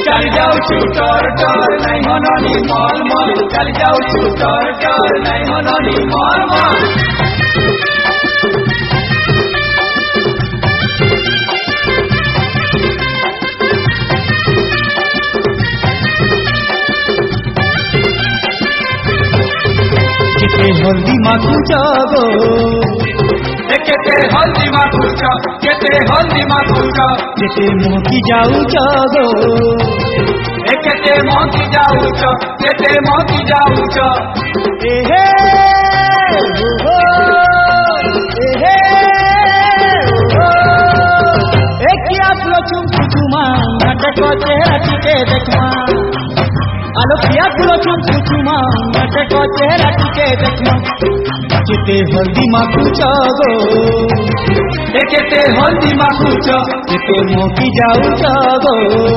चली जाऊँ टर टर नहीं मननी मल मल चली जाऊँ टर टर नहीं मननी मल मल केते हल्दी माखुच गो केते हल्दी माखुच केते हल्दी माखुच केते मोकी जाऊच गो केते मोकी जाऊच केते मोकी जाऊच एहे हो एहे हो एकिया पुलो चुम चुमा नाटक चेहरा टिके देखमा आलो किया पुलो चुम चुमा नाटक चेहरा टिके देखमा केते हल्दी माखुच गो केते हल्दी माखुच केते मोकी जाऊच गो।